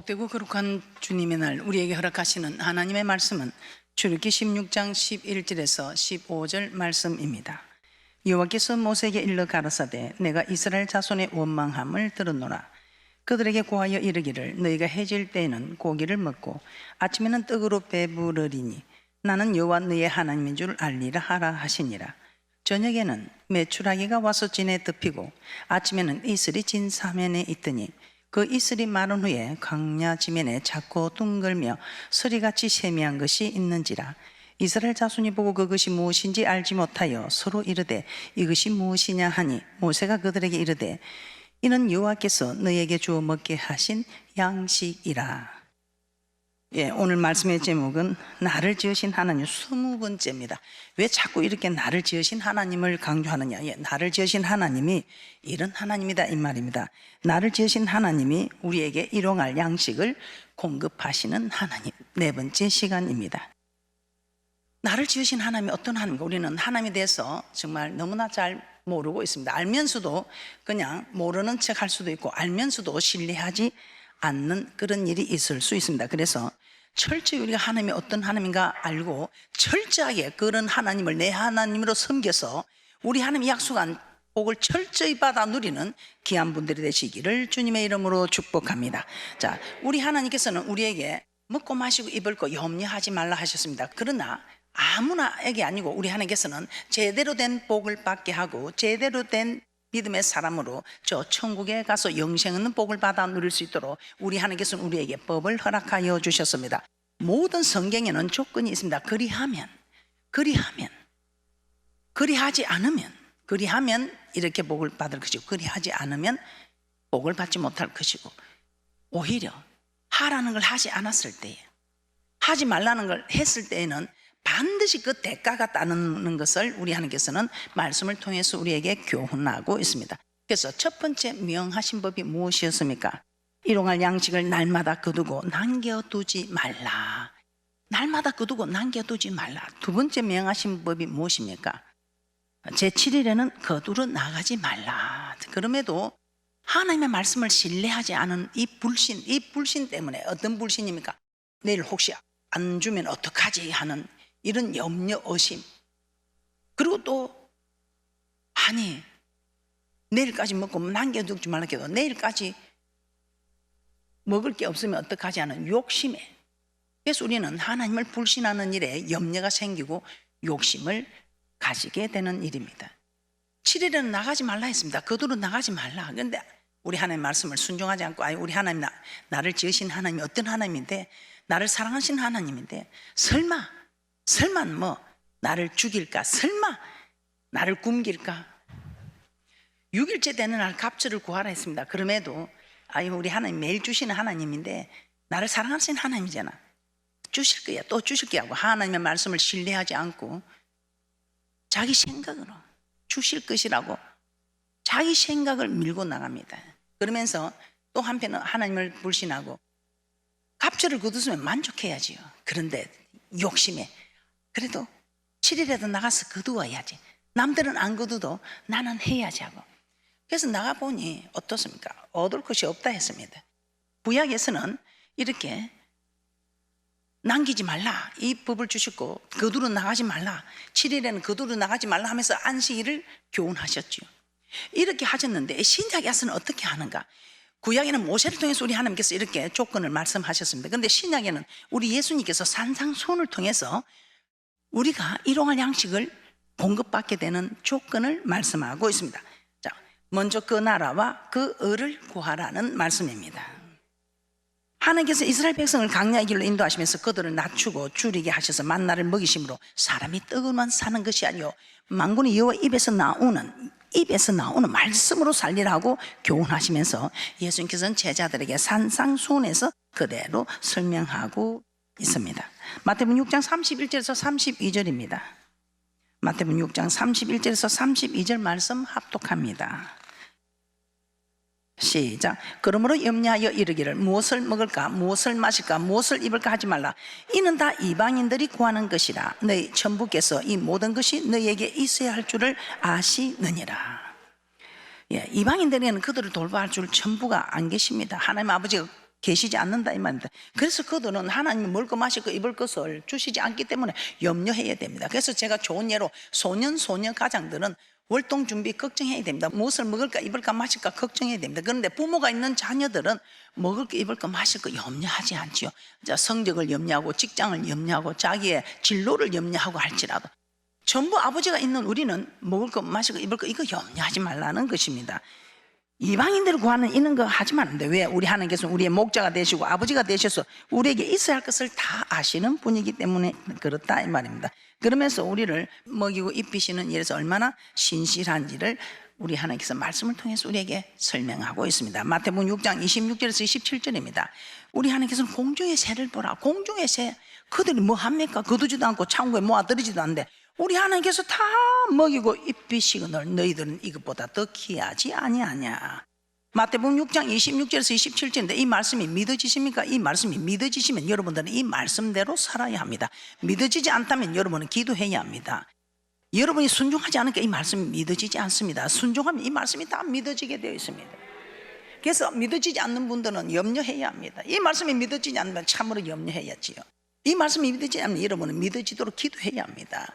복되고 거룩한 주님의 날 우리에게 허락하시는 하나님의 말씀은 출애굽기 16장 11절에서 15절 말씀입니다. 여호와께서 모세에게 일러 가라사대 내가 이스라엘 자손의 원망함을 들었노라. 그들에게 고하여 이르기를 너희가 해질 때에는 고기를 먹고 아침에는 떡으로 배부르리니 나는 여호와 너희의 하나님인 줄 알리라 하라 하시니라. 저녁에는 메추라기가 와서 진에 덮이고 아침에는 이슬이 진 사면에 있더니 그 이슬이 마른 후에 광야 지면에 작고 둥글며 서리같이 세미한 것이 있는지라. 이스라엘 자손이 보고 그것이 무엇인지 알지 못하여 서로 이르되 이것이 무엇이냐 하니 모세가 그들에게 이르되 이는 여호와께서 너희에게 주어 먹게 하신 양식이라. 오늘 말씀의 제목은 나를 지으신 하나님 20번째입니다. 왜 자꾸 이렇게 나를 지으신 하나님을 강조하느냐? 나를 지으신 하나님이 이런 하나님이다 이 말입니다. 나를 지으신 하나님이 우리에게 일용할 양식을 공급하시는 하나님. 네 번째 시간입니다. 나를 지으신 하나님이 어떤 하나님인가? 우리는 하나님에 대해서 정말 너무나 잘 모르고 있습니다. 알면서도 그냥 모르는 척 할 수도 있고 알면서도 신뢰하지 않는 그런 일이 있을 수 있습니다. 그래서 철저히 우리가 하나님이 어떤 하나님인가 알고 철저하게 그런 하나님을 내 하나님으로 섬겨서 우리 하나님이 약속한 복을 철저히 받아 누리는 귀한 분들이 되시기를 주님의 이름으로 축복합니다. 자, 우리 하나님께서는 우리에게 먹고 마시고 입을 거 염려하지 말라 하셨습니다. 그러나 아무나에게 아니고 우리 하나님께서는 제대로 된 복을 받게 하고 제대로 된 믿음의 사람으로 저 천국에 가서 영생 있는 복을 받아 누릴 수 있도록 우리 하나님께서는 우리에게 법을 허락하여 주셨습니다. 모든 성경에는 조건이 있습니다. 그리하지 않으면 이렇게 복을 받을 것이고 그리하지 않으면 복을 받지 못할 것이고 오히려 하라는 걸 하지 않았을 때에 하지 말라는 걸 했을 때에는 반드시 그 대가가 따르는 것을 우리 하나님께서는 말씀을 통해서 우리에게 교훈하고 있습니다. 그래서 첫 번째 명하신 법이 무엇이었습니까? 일용할 양식을 날마다 거두고 남겨두지 말라. 날마다 거두고 남겨두지 말라. 두 번째 명하신 법이 무엇입니까? 제7일에는 거두러 나가지 말라. 그럼에도 하나님의 말씀을 신뢰하지 않은 이 불신 때문에 어떤 불신입니까? 내일 혹시 안 주면 어떡하지 하는 이런 염려, 의심. 그리고 또 아니 내일까지 먹고 남겨두지 말라 해도 내일까지 먹을 게 없으면 어떡하지 하는 욕심에. 그래서 우리는 하나님을 불신하는 일에 염려가 생기고 욕심을 가지게 되는 일입니다. 7일에는 나가지 말라 했습니다. 거두러 나가지 말라. 그런데 우리 하나님의 말씀을 순종하지 않고 우리 하나님 나를 지으신 하나님이 어떤 하나님인데 나를 사랑하신 하나님인데 설마 뭐 나를 죽일까? 설마 나를 굶길까? 6일째 되는 날 갑절을 구하라 했습니다. 그럼에도 우리 하나님 매일 주시는 하나님인데 나를 사랑하시는 하나님이잖아. 주실 거야 또 주실 거야 하고 하나님의 말씀을 신뢰하지 않고 자기 생각으로 주실 것이라고 자기 생각을 밀고 나갑니다. 그러면서 또 한편은 하나님을 불신하고 갑절을 거두면 만족해야지요. 그런데 욕심에 그래도 7일에도 나가서 거두어야지. 남들은 안 거두도 나는 해야지 하고. 그래서 나가보니 어떻습니까? 얻을 것이 없다 했습니다. 구약에서는 이렇게 남기지 말라 이 법을 주셨고 거두러 나가지 말라 7일에는 거두러 나가지 말라 하면서 안식일을 교훈하셨죠. 이렇게 하셨는데 신약에서는 어떻게 하는가? 구약에는 모세를 통해서 우리 하나님께서 이렇게 조건을 말씀하셨습니다. 그런데 신약에는 우리 예수님께서 산상수훈을 통해서 우리가 일용할 양식을 공급받게 되는 조건을 말씀하고 있습니다. 자, 먼저 그 나라와 그 의를 구하라는 말씀입니다. 하나님께서 이스라엘 백성을 광야의 길로 인도하시면서 그들을 낮추고 줄이게 하셔서 만나를 먹이심으로 사람이 떡으로만 사는 것이 아니요 만군의 여호와 입에서 나오는 말씀으로 살리라고 교훈하시면서 예수님께서는 제자들에게 산상수훈에서 그대로 설명하고 있습니다. 마태복음 6장 31절에서 32절입니다. 마태복음 6장 31절에서 32절 말씀 합독합니다. 시작. 그러므로 염려하여 이르기를 무엇을 먹을까 무엇을 마실까 무엇을 입을까 하지 말라. 이는 다 이방인들이 구하는 것이라. 너희 천부께서 이 모든 것이 너희에게 있어야 할 줄을 아시느니라. 이방인들에게는 그들을 돌봐할 줄 천부가 안 계십니다. 하나님 아버지가 계시지 않는다 이 말입니다. 그래서 그들은 하나님이 먹을 거 마실 거 입을 것을 주시지 않기 때문에 염려해야 됩니다. 그래서 제가 좋은 예로 소년 가장들은 월동 준비 걱정해야 됩니다. 무엇을 먹을까 입을까 마실까 걱정해야 됩니다. 그런데 부모가 있는 자녀들은 먹을 거 입을 거 마실 거 염려하지 않지요. 성적을 염려하고 직장을 염려하고 자기의 진로를 염려하고 할지라도 전부 아버지가 있는 우리는 먹을 거 마실 거 입을 거 이거 염려하지 말라는 것입니다. 이방인들을 구하는 이런 거 하지 말는데 왜? 우리 하나님께서 우리의 목자가 되시고 아버지가 되셔서 우리에게 있어야 할 것을 다 아시는 분이기 때문에 그렇다 이 말입니다. 그러면서 우리를 먹이고 입히시는 일에서 얼마나 신실한지를 우리 하나님께서 말씀을 통해서 우리에게 설명하고 있습니다. 마태복음 6장 26절에서 27절입니다. 우리 하나님께서는 공중의 새를 보라. 공중의 새 그들이 뭐 합니까? 거두지도 않고 창고에 모아들이지도 않는데 우리 하나님께서 다 먹이고 입히시거늘 너희들은 이것보다 더 귀하지 아니하냐. 마태복음 6장 26절에서 27절인데 이 말씀이 믿어지십니까? 이 말씀이 믿어지시면 여러분들은 이 말씀대로 살아야 합니다. 믿어지지 않다면 여러분은 기도해야 합니다. 여러분이 순종하지 않으니까 이 말씀이 믿어지지 않습니다. 순종하면 이 말씀이 다 믿어지게 되어 있습니다. 그래서 믿어지지 않는 분들은 염려해야 합니다. 이 말씀이 믿어지지 않으면 참으로 염려해야지요. 이 말씀이 믿어지지 않으면 여러분은 믿어지도록 기도해야 합니다.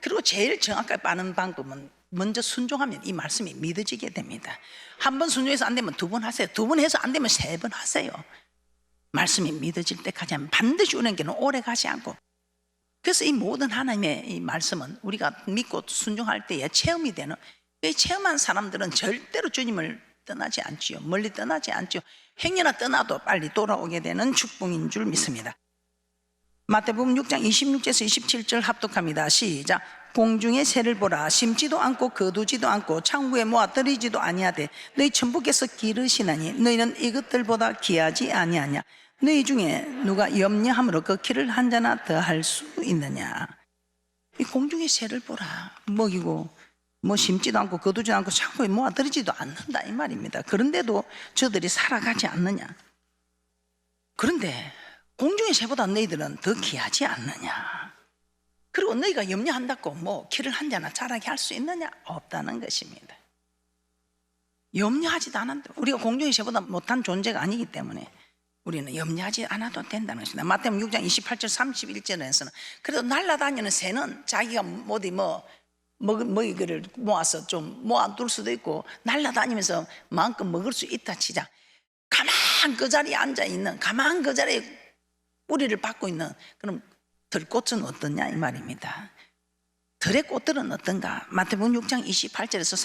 그리고 제일 정확하게 빠른 방법은 먼저 순종하면 이 말씀이 믿어지게 됩니다. 한 번 순종해서 안 되면 두 번 하세요. 두 번 해서 안 되면 세 번 하세요. 말씀이 믿어질 때까지 하면 반드시 우리에게는 오래 가지 않고. 그래서 이 모든 하나님의 이 말씀은 우리가 믿고 순종할 때에 체험이 되는, 이 체험한 사람들은 절대로 주님을 떠나지 않지요. 멀리 떠나지 않죠. 행여나 떠나도 빨리 돌아오게 되는 축복인 줄 믿습니다. 마태복음 6장 26절에서 27절 합독합니다. 시작. 공중의 새를 보라. 심지도 않고 거두지도 않고 창고에 모아 들이지도 아니하되 너희 천부께서 기르시나니 너희는 이것들보다 귀하지 아니하냐. 너희 중에 누가 염려함으로 그 키를 한 자나 더 할 수 있느냐. 이 공중의 새를 보라. 먹이고 뭐 심지도 않고 거두지도 않고 창고에 모아 들이지도 않는다 이 말입니다. 그런데도 저들이 살아가지 않느냐. 그런데 공중의 새보다 너희들은 더 귀하지 않느냐. 그리고 너희가 염려한다고 뭐 키를 한 자나 자라게 할 수 있느냐? 없다는 것입니다. 염려하지도 않는다. 우리가 공중의 새보다 못한 존재가 아니기 때문에 우리는 염려하지 않아도 된다는 것입니다. 마태복음 6장 28절 31절에서는 그래도 날아다니는 새는 자기가 어디 먹이를 모아서 좀 모아둘 수도 있고 날아다니면서 마음껏 먹을 수 있다 치자. 가만 그 자리에 앉아있는, 가만 그 자리에 뿌리를 받고 있는 그럼 들꽃은 어떠냐 이 말입니다. 들의 꽃들은 어떤가? 마태복음 6장 28절에서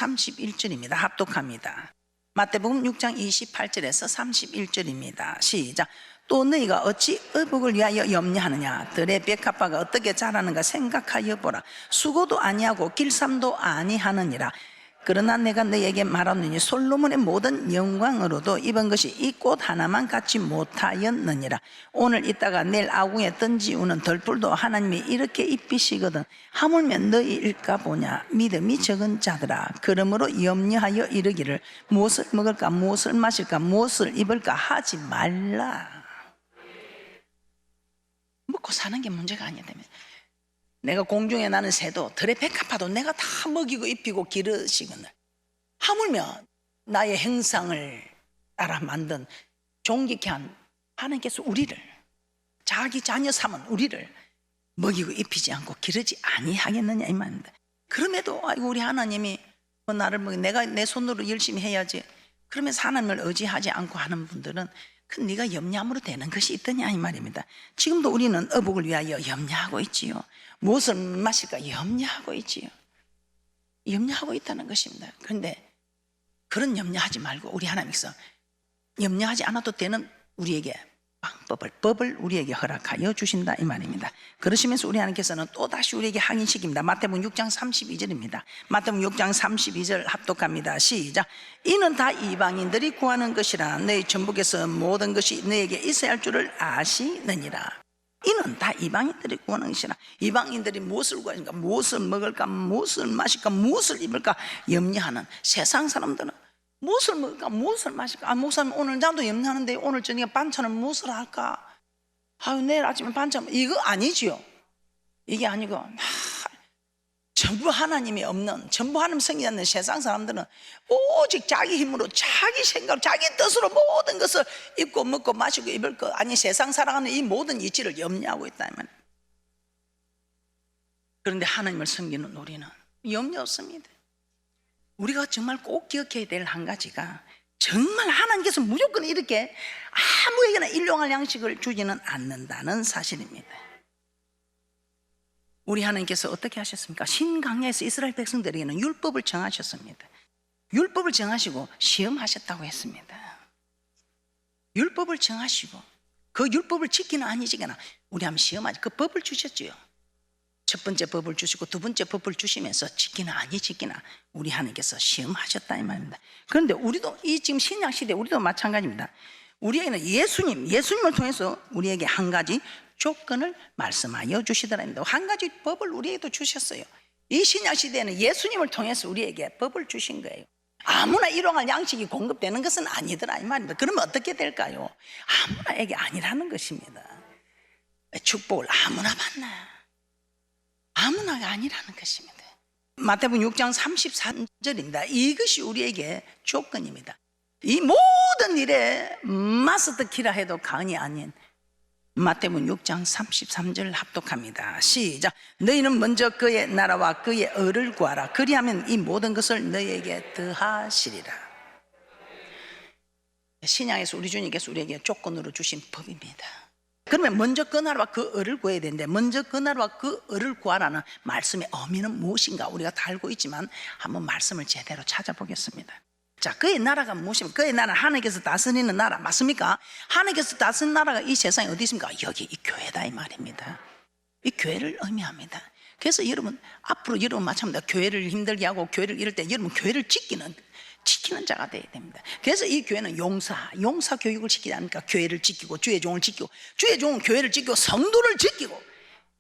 31절입니다. 합독합니다. 마태복음 6장 28절에서 31절입니다. 시작. 또 너희가 어찌 의복을 위하여 염려하느냐. 들의 백합화가 어떻게 자라는가 생각하여 보라. 수고도 아니하고 길쌈도 아니하느니라. 그러나 내가 너희에게 말하노니 솔로몬의 모든 영광으로도 입은 것이 이 꽃 하나만 갖지 못하였느니라. 오늘 있다가 내일 아궁에 던지우는 덜풀도 하나님이 이렇게 입히시거든 하물며 너희일까 보냐. 믿음이 적은 자들아. 그러므로 염려하여 이르기를 무엇을 먹을까 무엇을 마실까 무엇을 입을까 하지 말라. 먹고 사는 게 문제가 아니다면 내가 공중에 나는 새도 들의 백합화도 내가 다 먹이고 입히고 기르시거늘 하물며 나의 형상을 따라 만든 존귀케 한 하나님께서 우리를 자기 자녀 삼은 우리를 먹이고 입히지 않고 기르지 아니하겠느냐 이 말입니다. 그럼에도 아이고 우리 하나님이 나를 내가 내 손으로 열심히 해야지 그러면서 하나님을 의지하지 않고 하는 분들은 그 네가 염려함으로 되는 것이 있더냐 이 말입니다. 지금도 우리는 의복을 위하여 염려하고 있지요. 무엇을 마실까 염려하고 있지요. 염려하고 있다는 것입니다. 그런데 그런 염려하지 말고 우리 하나님께서 염려하지 않아도 되는 우리에게 법을 우리에게 허락하여 주신다 이 말입니다. 그러시면서 우리 하나님께서는 또다시 우리에게 확인시킵니다. 마태복음 6장 32절입니다. 마태복음 6장 32절 합독합니다. 시작. 이는 다 이방인들이 구하는 것이라 너희 천부께서 모든 것이 너에게 있어야 할 줄을 아시느니라. 이는 다 이방인들이 구하는 것이라. 이방인들이 무엇을 구하니까 무엇을 먹을까 무엇을 마실까 무엇을 입을까 염려하는 세상 사람들은 무엇을 먹을까 무엇을 마실까 목사님 오늘 나도 염려하는데 오늘 저녁에 반찬을 무엇을 할까 내일 아침에 반찬 이거 아니지요. 이게 아니고 전부 하나님이 없는, 전부 하나님 성이 않는 세상 사람들은 오직 자기 힘으로, 자기 생각, 자기 뜻으로 모든 것을 입고 먹고 마시고 입을 것, 아니 세상 살아가는 이 모든 이치를 염려하고 있다면, 그런데 하나님을 섬기는 우리는 염려 없습니다. 우리가 정말 꼭 기억해야 될 한 가지가, 정말 하나님께서 무조건 이렇게 아무에게나 일용할 양식을 주지는 않는다는 사실입니다. 우리 하나님께서 어떻게 하셨습니까? 신강야에서 이스라엘 백성들에게는 율법을 정하셨습니다. 율법을 정하시고 시험하셨다고 했습니다. 율법을 정하시고 그 율법을 지키나 안 지키나 우리 한번 시험하지. 그 법을 주셨지요. 첫 번째 법을 주시고 두 번째 법을 주시면서 지키나 아니 지키나 우리 하나님께서 시험하셨다 이 말입니다. 그런데 우리도 이 지금 신약 시대 우리도 마찬가지입니다. 우리에게는 예수님을 통해서 우리에게 한 가지 조건을 말씀하여 주시더랍니다. 한 가지 법을 우리에게도 주셨어요. 이 신약 시대에는 예수님을 통해서 우리에게 법을 주신 거예요. 아무나 일용할 양식이 공급되는 것은 아니더라 이 말입니다. 그러면 어떻게 될까요? 아무나에게 아니라는 것입니다. 축복을 아무나 받나? 아무나가 아니라는 것입니다. 마태복음 6장 33절입니다. 이것이 우리에게 조건입니다. 이 모든 일에 마스터 키라 해도 과언이 아닌 마태복음 6장 33절 합독합니다. 시작. 너희는 먼저 그의 나라와 그의 의를 구하라. 그리하면 이 모든 것을 너희에게 더하시리라. 신약에서 우리 주님께서 우리에게 조건으로 주신 법입니다. 그러면 먼저 그 나라와 그 의를 구해야 되는데, 먼저 그 나라와 그 의를 구하라는 말씀의 의미는 무엇인가 우리가 다 알고 있지만 한번 말씀을 제대로 찾아보겠습니다. 자, 그의 나라가 무엇입니까? 그의 나라는 하나님께서 다스리는 나라 맞습니까? 하나님께서 다스리는 나라가 이 세상에 어디 있습니까? 여기 이 교회다 이 말입니다. 이 교회를 의미합니다. 그래서 여러분 앞으로 여러분 마찬가지입니다. 교회를 힘들게 하고 교회를 이럴 때 여러분 교회를 지키는 자가 되어야 됩니다. 그래서 이 교회는 용사 교육을 시키지 않습니까? 교회를 지키고 주의 종을 지키고, 주의 종은 교회를 지키고 성도를 지키고,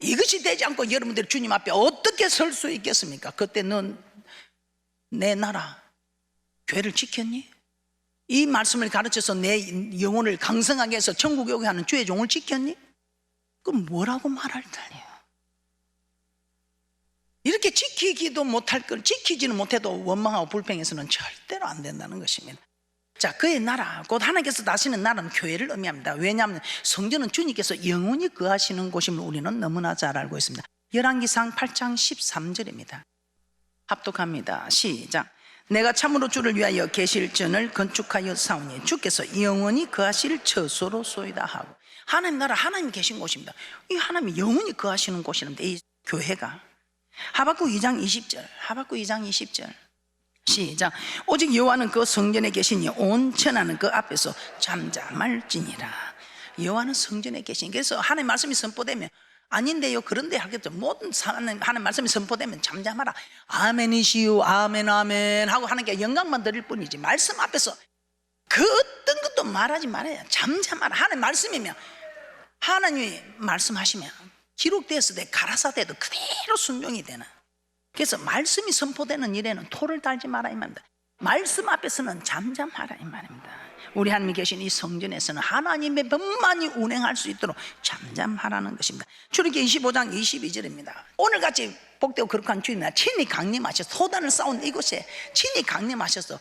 이것이 되지 않고 여러분들이 주님 앞에 어떻게 설 수 있겠습니까? 그때 넌 내 나라 교회를 지켰니? 이 말씀을 가르쳐서 내 영혼을 강성하게 해서 천국에 오게 하는 주의 종을 지켰니? 그럼 뭐라고 말할 터니요? 이렇게 지키기도 못할 걸 지키지는 못해도 원망하고 불평해서는 절대로 안 된다는 것입니다. 자, 그의 나라, 곧 하나님께서 다스리는 나라는 교회를 의미합니다. 왜냐하면 성전은 주님께서 영원히 거하시는 곳임을 우리는 너무나 잘 알고 있습니다. 열왕기상 8장 13절입니다. 합독합니다. 시작. 내가 참으로 주를 위하여 계실 전을 건축하여 사오니 주께서 영원히 거하실 처소로소이다 하고, 하나님 나라 하나님이 계신 곳입니다. 이 하나님이 영원히 거하시는 곳이는데 이 교회가 하박국 2장 20절 시작. 오직 여호와는 그 성전에 계시니 온 천하는 그 앞에서 잠잠할지니라. 여호와는 성전에 계시니, 그래서 하나님 말씀이 선포되면 아닌데요 그런데 하겠죠. 모든 하나님 말씀이 선포되면 잠잠하라. 아멘이시오 아멘 아멘 하고 하나님께 영광만 드릴 뿐이지 말씀 앞에서 그 어떤 것도 말하지 말아요. 잠잠하라. 하나님 말씀이면 하나님이 말씀하시면 기록되었을 때 가라사대도 그대로 순종이 되는, 그래서 말씀이 선포되는 일에는 토를 달지 마라 이 말입니다. 말씀 앞에서는 잠잠하라 이 말입니다. 우리 하나님이 계신 이 성전에서는 하나님의 법만이 운행할 수 있도록 잠잠하라는 것입니다. 출애굽기 25장 22절입니다. 오늘같이 복되고 거룩한 주님이 친히 강림하셔서 소단을 쌓은 이곳에 친히 강림하셔서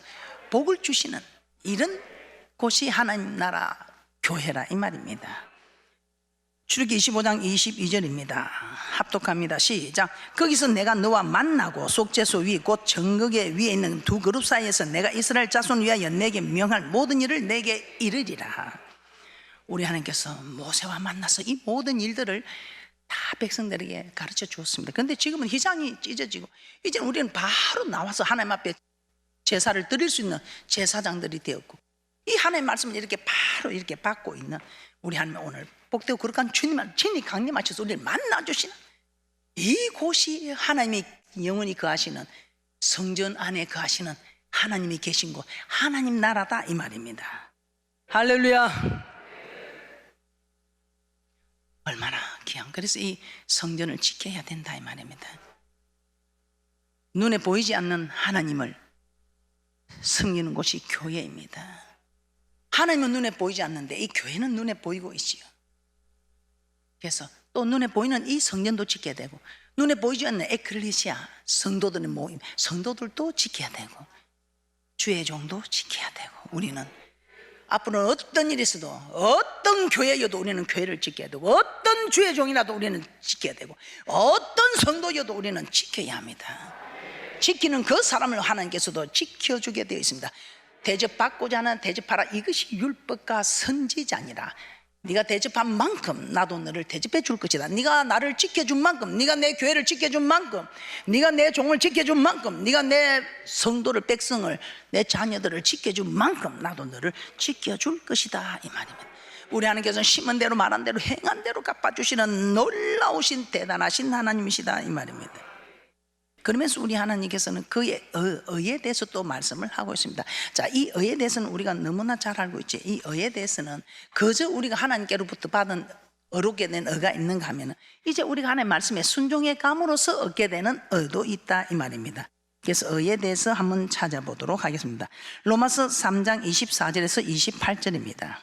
복을 주시는 이런 곳이 하나님 나라 교회라 이 말입니다. 출애굽기 25장 22절입니다. 합독합니다. 시작. 거기서 내가 너와 만나고 속죄소 위 곧 정극의 위에 있는 두 그룹 사이에서 내가 이스라엘 자손 위하여 내게 명할 모든 일을 내게 이르리라. 우리 하나님께서 모세와 만나서 이 모든 일들을 다 백성들에게 가르쳐 주었습니다. 그런데 지금은 휘장이 찢어지고 이제 우리는 바로 나와서 하나님 앞에 제사를 드릴 수 있는 제사장들이 되었고, 이 하나님의 말씀을 이렇게 바로 이렇게 받고 있는 우리 하나님, 오늘 복되고 거룩한 주님을 친히 강림하셔서 우리를 만나주시는 이곳이 하나님이 영원히 거하시는 성전 안에 거하시는 하나님이 계신 곳, 하나님 나라다 이 말입니다. 할렐루야. 얼마나 귀한, 그래서 이 성전을 지켜야 된다 이 말입니다. 눈에 보이지 않는 하나님을 섬기는 곳이 교회입니다. 하나님은 눈에 보이지 않는데 이 교회는 눈에 보이고 있지요. 그래서 또 눈에 보이는 이 성전도 지켜야 되고, 눈에 보이지 않는 에클레시아 성도들의 모임, 성도들도 지켜야 되고, 주의 종도 지켜야 되고, 우리는 앞으로는 어떤 일이 있어도, 어떤 교회여도 우리는 교회를 지켜야 되고, 어떤 주의 종이라도 우리는 지켜야 되고, 어떤 성도여도 우리는 지켜야 합니다. 지키는 그 사람을 하나님께서도 지켜주게 되어 있습니다. 대접받고자 하는 대접하라. 이것이 율법과 선지자니라. 네가 대접한 만큼 나도 너를 대접해 줄 것이다. 네가 나를 지켜준 만큼, 네가 내 교회를 지켜준 만큼, 네가 내 종을 지켜준 만큼, 네가 내 성도를, 백성을, 내 자녀들을 지켜준 만큼 나도 너를 지켜줄 것이다, 이 말입니다. 우리 하나님께서는 심은 대로 말한 대로 행한 대로 갚아주시는 놀라우신 대단하신 하나님이시다, 이 말입니다. 그러면서 우리 하나님께서는 그의 의에 대해서 또 말씀을 하고 있습니다. 자, 이 의에 대해서는 우리가 너무나 잘 알고 있지. 이 의에 대해서는 그저 우리가 하나님께로부터 받은 어렵게 된 의가 있는가 하면, 이제 우리가 하나님의 말씀에 순종해 감으로써 얻게 되는 의도 있다, 이 말입니다. 그래서 의에 대해서 한번 찾아보도록 하겠습니다. 로마서 3장 24절에서 28절입니다.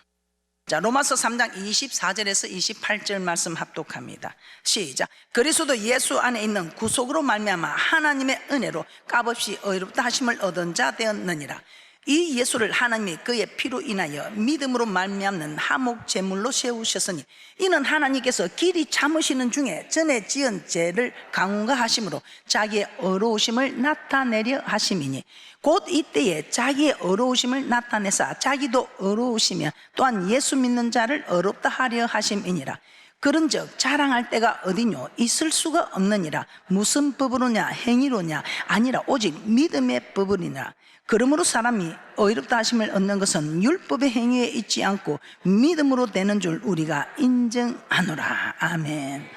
자, 로마서 3장 24절에서 28절 말씀 합독합니다. 시작. 그리스도 예수 안에 있는 구속으로 말미암아 하나님의 은혜로 값없이 의롭다 하심을 얻은 자 되었느니라. 이 예수를 하나님이 그의 피로 인하여 믿음으로 말미암는 하목 제물로 세우셨으니, 이는 하나님께서 길이 참으시는 중에 전에 지은 죄를 강구하심으로 자기의 의로우심을 나타내려 하심이니, 곧 이때에 자기의 의로우심을 나타내사 자기도 의로우시며 또한 예수 믿는 자를 의롭다 하려 하심이니라. 그런즉 자랑할 때가 어디뇨? 있을 수가 없느니라. 무슨 법으로냐? 행위로냐? 아니라 오직 믿음의 법으리니라. 그러므로 사람이 의롭다 하심을 얻는 것은 율법의 행위에 있지 않고 믿음으로 되는 줄 우리가 인정하노라. 아멘.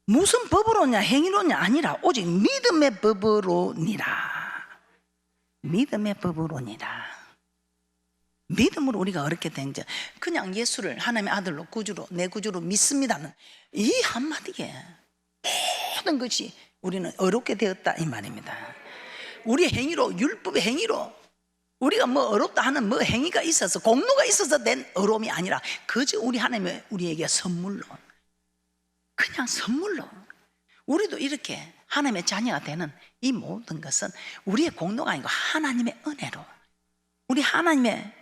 무슨 법으로냐? 행위로냐? 아니라 오직 믿음의 법으로니라. 믿음의 법으로니라. 믿음으로 우리가 어렵게 된 자, 그냥 예수를 하나님의 아들로 구주로, 내 구주로 믿습니다는 이 한마디에 모든 것이 우리는 어렵게 되었다, 이 말입니다. 우리의 행위로, 율법의 행위로 우리가 뭐 어렵다 하는 뭐 행위가 있어서, 공로가 있어서 된 어려움이 아니라 그저 우리 하나님의 우리에게 선물로, 그냥 선물로 우리도 이렇게 하나님의 자녀가 되는 이 모든 것은 우리의 공로가 아니고 하나님의 은혜로, 우리 하나님의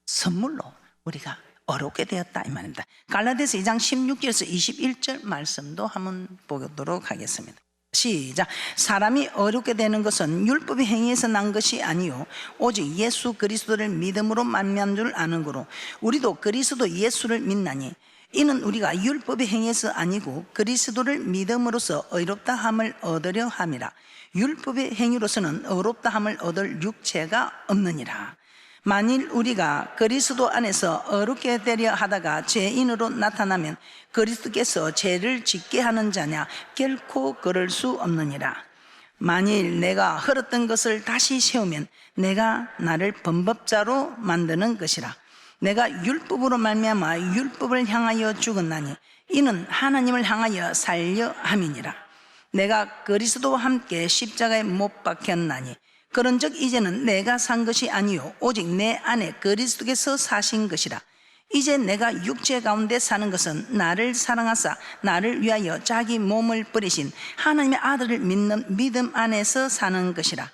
선물로 우리가 어렵게 되었다, 이 말입니다. 갈라디아서 2장 16절에서 21절 말씀도 한번 보도록 하겠습니다. 시작. 사람이 어렵게 되는 것은 율법의 행위에서 난 것이 아니요 오직 예수 그리스도를 믿음으로 말미암은 줄 아는 거로, 우리도 그리스도 예수를 믿나니 이는 우리가 율법의 행위에서 아니고 그리스도를 믿음으로써 의롭다 함을 얻으려 함이라. 율법의 행위로서는 의롭다 함을 얻을 육체가 없느니라. 만일 우리가 그리스도 안에서 어렵게 되려 하다가 죄인으로 나타나면 그리스도께서 죄를 짓게 하는 자냐? 결코 그럴 수 없느니라. 만일 내가 헐었던 것을 다시 세우면 내가 나를 범법자로 만드는 것이라. 내가 율법으로 말미암아 율법을 향하여 죽었나니 이는 하나님을 향하여 살려 함이니라. 내가 그리스도와 함께 십자가에 못 박혔나니 그런즉 이제는 내가 산 것이 아니요 오직 내 안에 그리스도께서 사신 것이라. 이제 내가 육체 가운데 사는 것은 나를 사랑하사 나를 위하여 자기 몸을 버리신 하나님의 아들을 믿는 믿음 안에서 사는 것이라.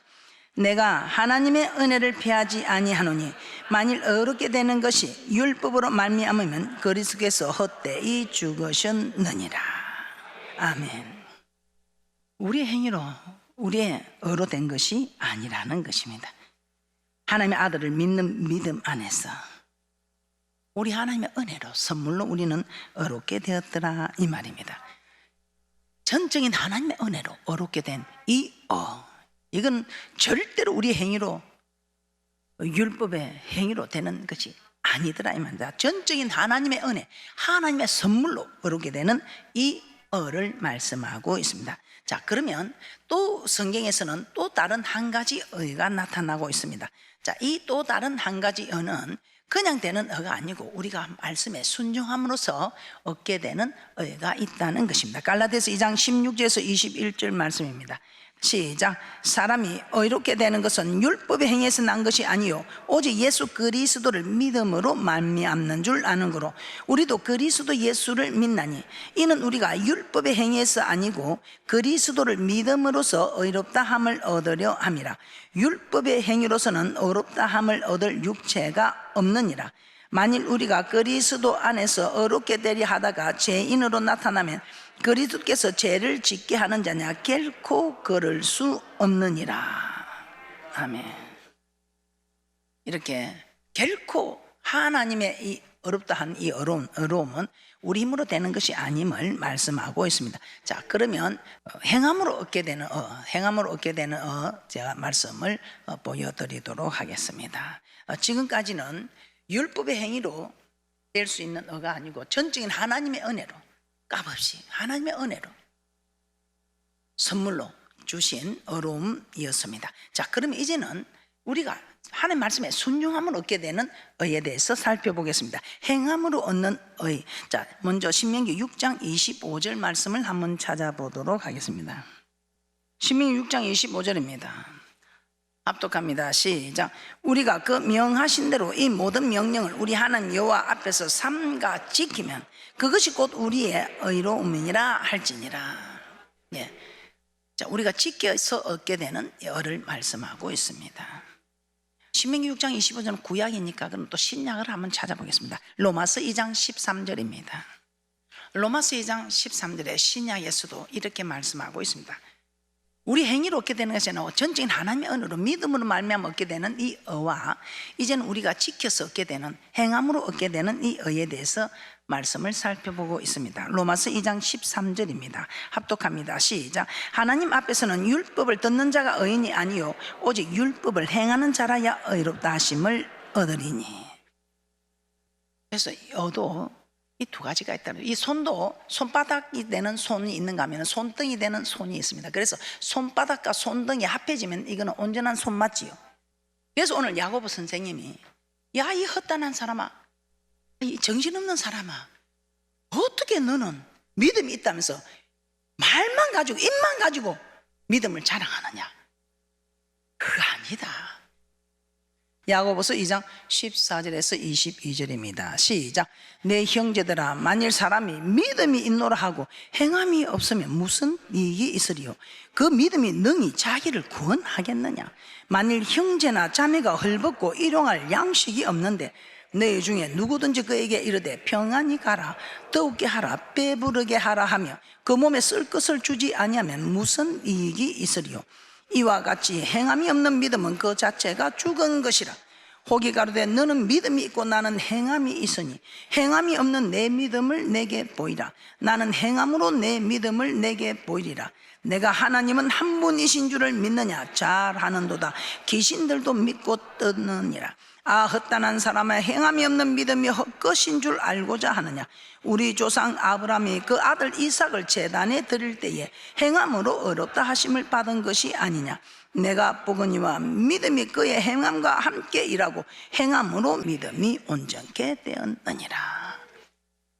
내가 하나님의 은혜를 피하지 아니하노니 만일 어렵게 되는 것이 율법으로 말미암으면 그리스도께서 헛되이 죽으셨느니라. 아멘. 우리의 행위로 우리의 의로 된 것이 아니라는 것입니다. 하나님의 아들을 믿는 믿음 안에서 우리 하나님의 은혜로 선물로 우리는 어렵게 되었더라, 이 말입니다. 전적인 하나님의 은혜로 어렵게 된 이건 절대로 우리의 행위로, 율법의 행위로 되는 것이 아니더라, 이 말입니다. 전적인 하나님의 은혜, 하나님의 선물로 어렵게 되는 이 어를 말씀하고 있습니다. 자, 그러면 또 성경에서는 또 다른 한 가지 의가 나타나고 있습니다. 자, 이 또 다른 한 가지 의는 그냥 되는 의가 아니고 우리가 말씀에 순종함으로써 얻게 되는 의가 있다는 것입니다. 갈라디아서 2장 16절에서 21절 말씀입니다. 시작. 사람이 의롭게 되는 것은 율법의 행위에서 난 것이 아니요 오직 예수 그리스도를 믿음으로 말미암는 줄 아는 거로 우리도 그리스도 예수를 믿나니 이는 우리가 율법의 행위에서 아니고 그리스도를 믿음으로써 의롭다 함을 얻으려 함이라. 율법의 행위로서는 의롭다 함을 얻을 육체가 없느니라. 만일 우리가 그리스도 안에서 의롭게 되려 하다가 죄인으로 나타나면 그리스도께서 죄를 짓게 하는 자냐 결코 그럴 수 없느니라. 아멘. 이렇게 결코 하나님의 이 어렵다 한 이 어려움은 우리 힘으로 되는 것이 아님을 말씀하고 있습니다. 자, 그러면 행함으로 얻게 되는 제가 말씀을 보여드리도록 하겠습니다. 지금까지는 율법의 행위로 될 수 있는 어가 아니고 전적인 하나님의 은혜로, 값없이 하나님의 은혜로 선물로 주신 어려움이었습니다. 자, 그러면 이제는 우리가 하나님 말씀에 순종함을 얻게 되는 의에 대해서 살펴보겠습니다. 행함으로 얻는 의. 자, 먼저 신명기 6장 25절 말씀을 한번 찾아보도록 하겠습니다. 신명기 6장 25절입니다. 합독합니다. 시작. 우리가 그 명하신 대로 이 모든 명령을 우리 하나님 여호와 앞에서 삼가 지키면 그것이 곧 우리의 의로움이니라 할지니라. 예. 자, 우리가 지켜서 얻게 되는 의를 말씀하고 있습니다. 신명기 6장 25절은 구약이니까 그럼 또 신약을 한번 찾아보겠습니다. 로마서 2장 13절입니다. 로마서 2장 13절에 신약에서도 이렇게 말씀하고 있습니다. 우리 행위로 얻게 되는 것이 아니라 전적인 하나님의 은혜로 믿음으로 말미암아 얻게 되는 이 의와 이제는 우리가 지켜서 얻게 되는 행함으로 얻게 되는 이 의에 대해서 말씀을 살펴보고 있습니다. 로마서 2장 13절입니다. 합독합니다. 시작. 하나님 앞에서는 율법을 듣는 자가 의인이 아니요 오직 율법을 행하는 자라야 의롭다 하심을 얻으리니. 그래서 여도 이 두 가지가 있다는 거예요. 이 손도 손바닥이 되는 손이 있는가 하면 손등이 되는 손이 있습니다. 그래서 손바닥과 손등이 합해지면 이거는 온전한 손 맞지요. 그래서 오늘 야고보 선생님이 야, 이 헛단한 사람아, 이 정신없는 사람아, 어떻게 너는 믿음이 있다면서 말만 가지고 입만 가지고 믿음을 자랑하느냐. 그거 아니다. 야고보서 2장 14절에서 22절입니다. 시작. 내 형제들아, 만일 사람이 믿음이 있노라 하고 행함이 없으면 무슨 이익이 있으리요? 그 믿음이 능히 자기를 구원하겠느냐? 만일 형제나 자매가 헐벗고 일용할 양식이 없는데 너희 중에 누구든지 그에게 이르되 평안히 가라, 더욱게 하라, 배부르게 하라 하며 그 몸에 쓸 것을 주지 아니하면 무슨 이익이 있으리요? 이와 같이 행함이 없는 믿음은 그 자체가 죽은 것이라. 혹이 가로되 너는 믿음이 있고 나는 행함이 있으니 행함이 없는 내 믿음을 내게 보이라. 나는 행함으로 내 믿음을 내게 보이리라. 내가 하나님은 한 분이신 줄을 믿느냐? 잘하는도다. 귀신들도 믿고 떠느니라. 아, 헛단한 사람의 행함이 없는 믿음이 헛것인 줄 알고자 하느냐? 우리 조상 아브라함이 그 아들 이삭을 제단에 드릴 때에 행함으로 의롭다 하심을 받은 것이 아니냐? 내가 보거니와 믿음이 그의 행함과 함께 일하고 행함으로 믿음이 온전케 되었느니라.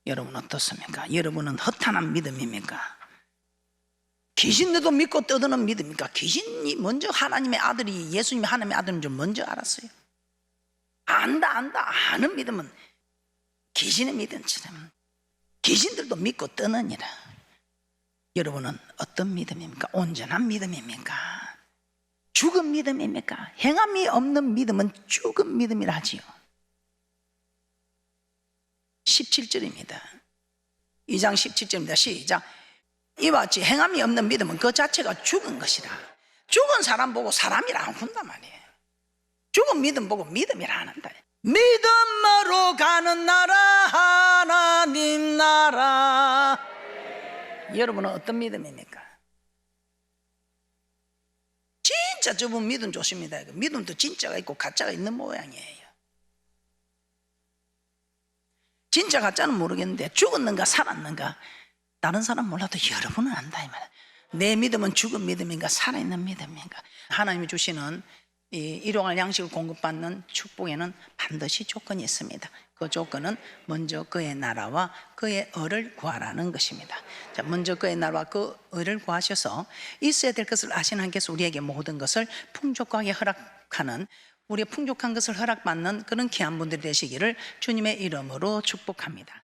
여러분 어떻습니까? 여러분은 허탄한 믿음입니까? 귀신들도 믿고 떠드는 믿음입니까? 귀신이 먼저 하나님의 아들이 예수님이 하나님의 아들인 줄 먼저 알았어요. 안다 아는 믿음은 귀신의 믿음처럼 귀신들도 믿고 떠느니라. 여러분은 어떤 믿음입니까? 온전한 믿음입니까? 죽은 믿음입니까? 행함이 없는 믿음은 죽은 믿음이라 하지요. 17절입니다 2장 17절입니다 시작. 이와 같이 행함이 없는 믿음은 그 자체가 죽은 것이라. 죽은 사람 보고 사람이라 안 한단 말이에요. 죽은 믿음 보고 믿음이라 하는다. 믿음으로 가는 나라 하나님 나라. 여러분은 어떤 믿음입니까? 진짜 저분 믿음 좋습니다. 믿음도 진짜가 있고 가짜가 있는 모양이에요. 진짜 가짜는 모르겠는데 죽었는가 살았는가 다른 사람 몰라도 여러분은 안다 이 말이에요. 내 믿음은 죽은 믿음인가 살아있는 믿음인가. 하나님이 주시는 이 일용할 양식을 공급받는 축복에는 반드시 조건이 있습니다. 그 조건은 먼저 그의 나라와 그의 의를 구하라는 것입니다. 자, 먼저 그의 나라와 그 의를 구하셔서 있어야 될 것을 아시는 하나님께서 우리에게 모든 것을 풍족하게 허락하는, 우리의 풍족한 것을 허락받는 그런 귀한 분들이 되시기를 주님의 이름으로 축복합니다.